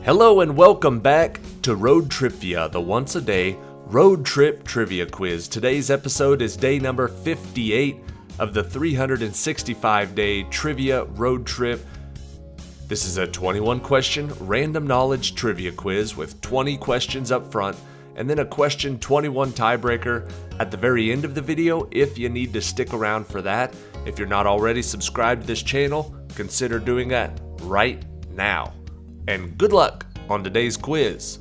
Hello and welcome back to ROADTRIpVIA, the once-a-day road trip trivia quiz. Today's episode is day number 58 of the 365-day trivia road trip. This is a 21-question random knowledge trivia quiz with 20 questions up front and then a question 21 tiebreaker at the very end of the video if you need to stick around for that. If you're not already subscribed to this channel, consider doing that right now. And good luck on today's quiz.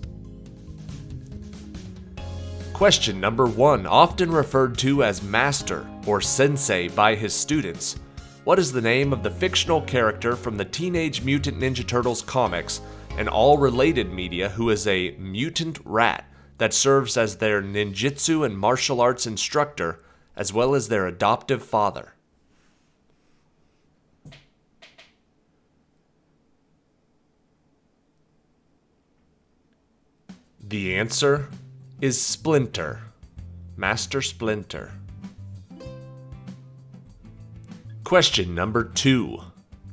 Question number 1, often referred to as master or sensei by his students. What is the name of the fictional character from the Teenage Mutant Ninja Turtles comics and all related media who is a mutant rat that serves as their ninjutsu and martial arts instructor as well as their adoptive father? The answer is Splinter, Master Splinter. Question number 2.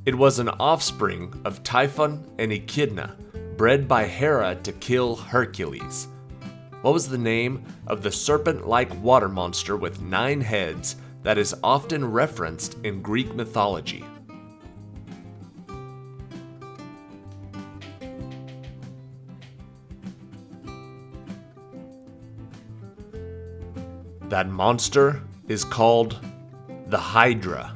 It was an offspring of Typhon and Echidna, bred by Hera to kill Hercules. What was the name of the serpent-like water monster with 9 heads that is often referenced in Greek mythology? That monster is called the Hydra.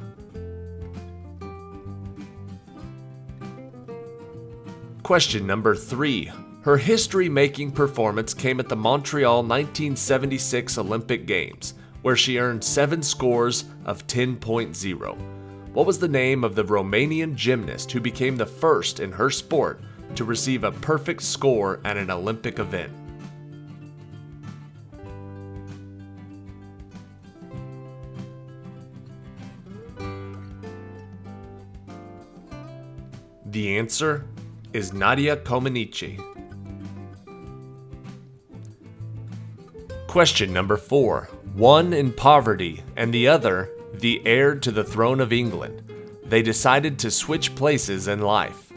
Question number 3. Her history-making performance came at the Montreal 1976 Olympic Games, where she earned 7 scores of 10.0. What was the name of the Romanian gymnast who became the first in her sport to receive a perfect score at an Olympic event? The answer is Nadia Comaneci. Question number 4. One in poverty and the other the heir to the throne of England. They decided to switch places in life.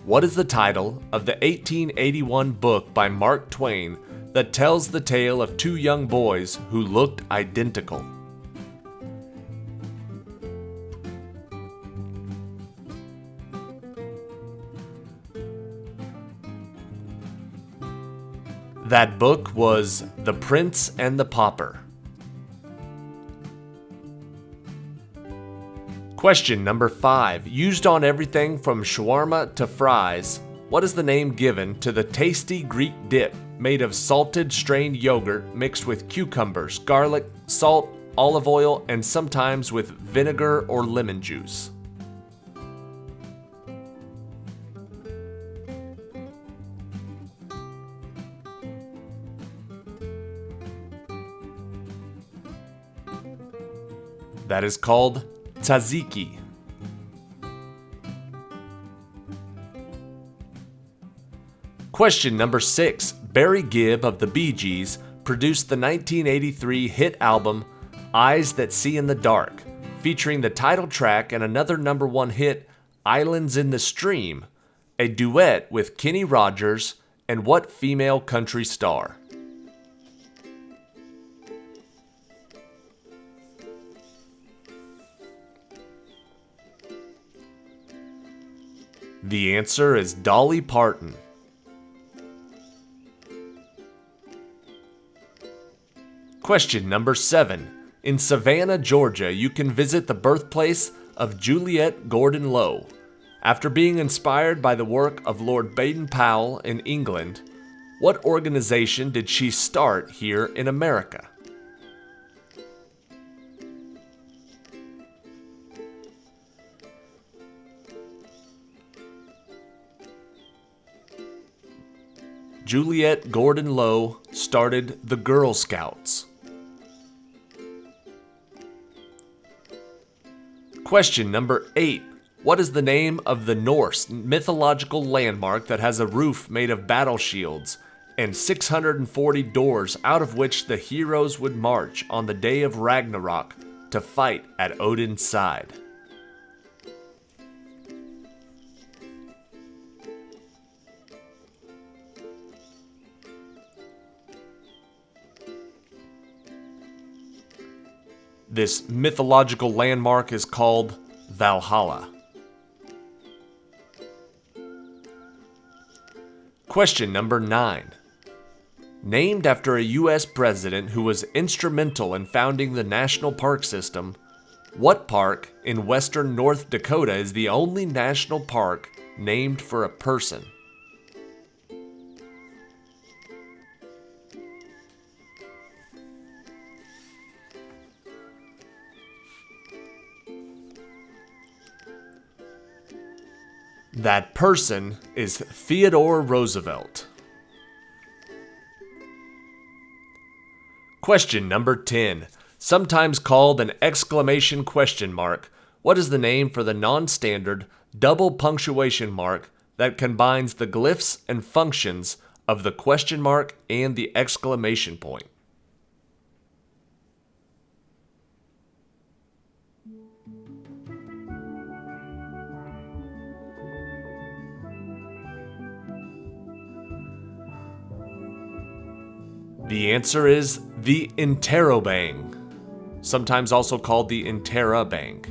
What is the title of the 1881 book by Mark Twain that tells the tale of 2 young boys who looked identical? That book was The Prince and the Pauper. Question number 5. Used on everything from shawarma to fries, what is the name given to the tasty Greek dip made of salted strained yogurt mixed with cucumbers, garlic, salt, olive oil, and sometimes with vinegar or lemon juice? That is called tzatziki. Question number 6. Barry Gibb of the Bee Gees produced the 1983 hit album Eyes That See in the Dark, featuring the title track and another number 1 hit, Islands in the Stream, a duet with Kenny Rogers and what female country star? The answer is Dolly Parton. Question number 7. In Savannah, Georgia, you can visit the birthplace of Juliette Gordon Low. After being inspired by the work of Lord Baden-Powell in England, what organization did she start here in America? Juliette Gordon Low started the Girl Scouts. Question number 8. What is the name of the Norse mythological landmark that has a roof made of battle shields and 640 doors out of which the heroes would march on the day of Ragnarok to fight at Odin's side? This mythological landmark is called Valhalla. Question number 9. Named after a U.S. president who was instrumental in founding the national park system, what park in western North Dakota is the only national park named for a person? That person is Theodore Roosevelt. Question number 10. Sometimes called an exclamation question mark, what is the name for the non-standard double punctuation mark that combines the glyphs and functions of the question mark and the exclamation point? The answer is the interrobang, sometimes also called the interrobang.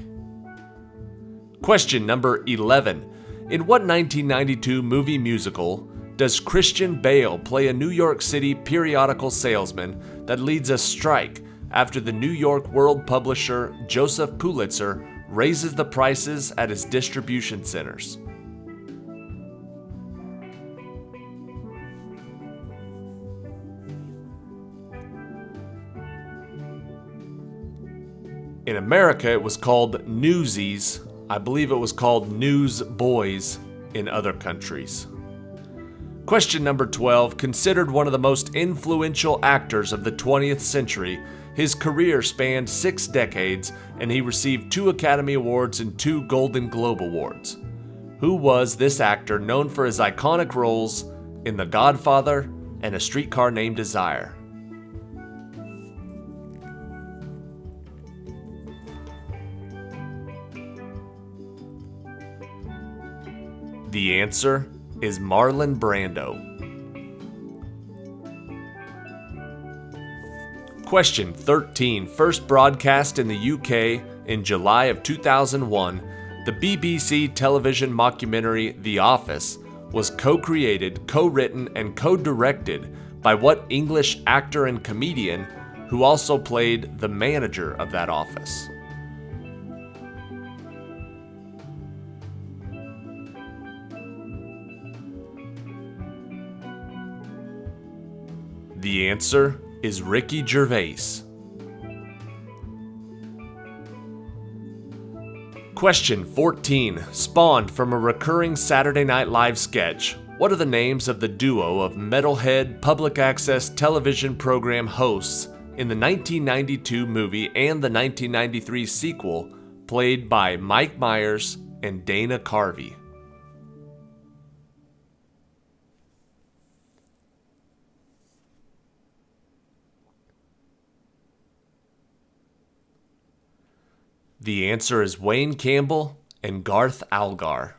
Question number 11. In what 1992 movie musical does Christian Bale play a New York City periodical salesman that leads a strike after the New York World publisher Joseph Pulitzer raises the prices at his distribution centers? In America, it was called Newsies. I believe it was called Newsboys in other countries. Question number 12. Considered one of the most influential actors of the 20th century, his career spanned 6 decades, and he received 2 Academy Awards and 2 Golden Globe Awards. Who was this actor known for his iconic roles in The Godfather and A Streetcar Named Desire? The answer is Marlon Brando. Question 13. First broadcast in the UK in July of 2001, the BBC television mockumentary The Office was co-created, co-written, and co-directed by what English actor and comedian who also played the manager of that office? The answer is Ricky Gervais. Question 14. Spawned from a recurring Saturday Night Live sketch, what are the names of the duo of metalhead public access television program hosts in the 1992 movie and the 1993 sequel played by Mike Myers and Dana Carvey? The answer is Wayne Campbell and Garth Algar.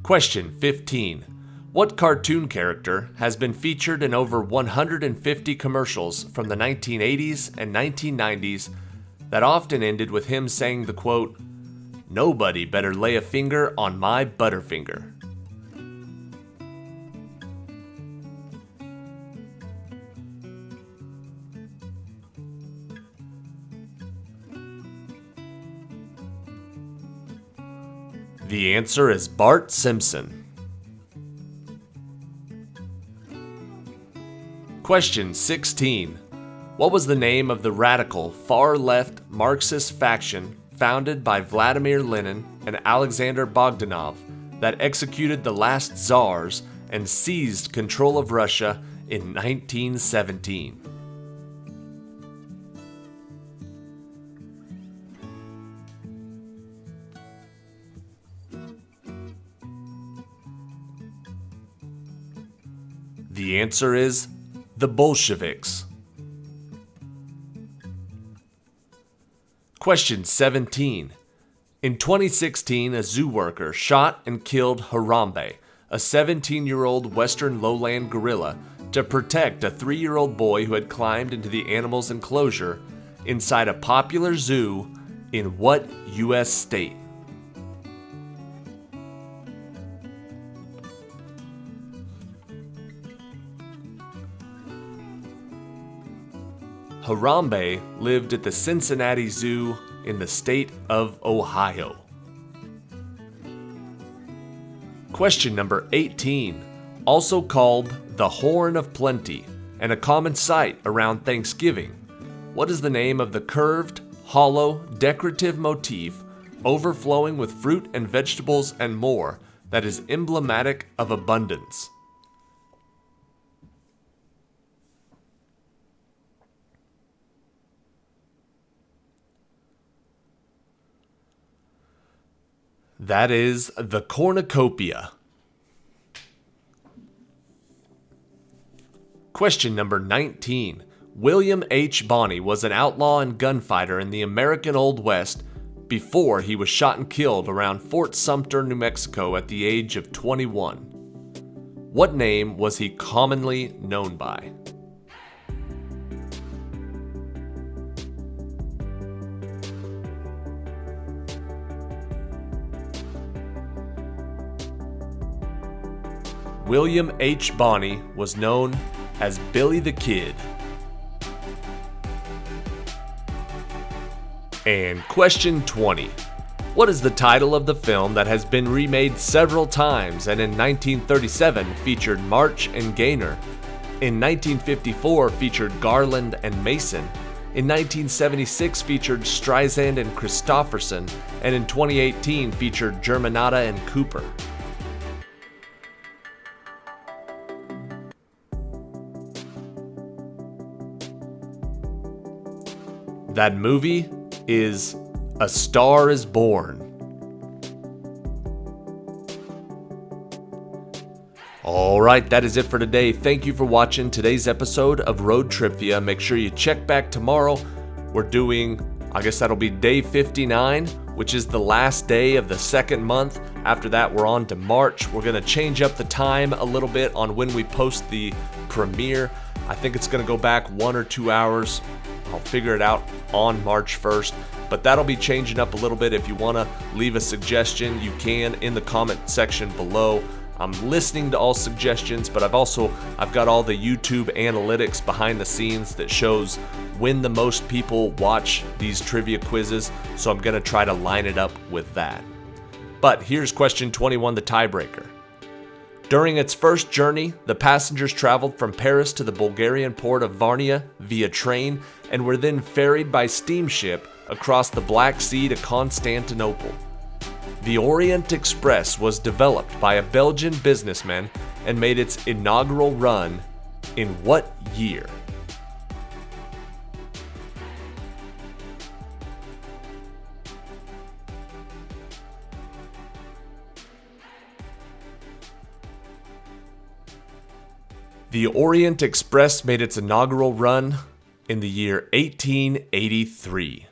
Question 15. What cartoon character has been featured in over 150 commercials from the 1980s and 1990s that often ended with him saying the quote, "Nobody better lay a finger on my Butterfinger"? The answer is Bart Simpson. Question 16. What was the name of the radical, far-left Marxist faction founded by Vladimir Lenin and Alexander Bogdanov that executed the last czars and seized control of Russia in 1917? The answer is the Bolsheviks. Question 17. In 2016, a zoo worker shot and killed Harambe, a 17-year-old western lowland gorilla to protect a 3-year-old boy who had climbed into the animal's enclosure inside a popular zoo in what U.S. state? Harambe lived at the Cincinnati Zoo in the state of Ohio. Question number 18, also called the Horn of Plenty and a common sight around Thanksgiving. What is the name of the curved, hollow, decorative motif overflowing with fruit and vegetables and more that is emblematic of abundance? That is the cornucopia. Question number 19. William H. Bonney was an outlaw and gunfighter in the American Old West before he was shot and killed around Fort Sumter, New Mexico at the age of 21. What name was he commonly known by? William H. Bonney was known as Billy the Kid. And question 20. What is the title of the film that has been remade several times and in 1937 featured March and Gaynor, in 1954 featured Garland and Mason, in 1976 featured Streisand and Christopherson, and in 2018 featured Germanata and Cooper? That movie is A Star is Born. Alright, that is it for today. Thank you for watching today's episode of ROADTRIpVIA. Make sure you check back tomorrow. We're doing, I guess that'll be day 59, which is the last day of the second month. After that, we're on to March. We're going to change up the time a little bit on when we post the premiere. I think it's going to go back 1 or 2 hours. I'll figure it out on March 1st, but that'll be changing up a little bit. If you want to leave a suggestion, you can in the comment section below. I'm listening to all suggestions, but I've got all the YouTube analytics behind the scenes that shows when the most people watch these trivia quizzes, so I'm going to try to line it up with that. But here's question 21, the tiebreaker. During its first journey, the passengers traveled from Paris to the Bulgarian port of Varna via train and were then ferried by steamship across the Black Sea to Constantinople. The Orient Express was developed by a Belgian businessman and made its inaugural run in what year? The Orient Express made its inaugural run in the year 1883.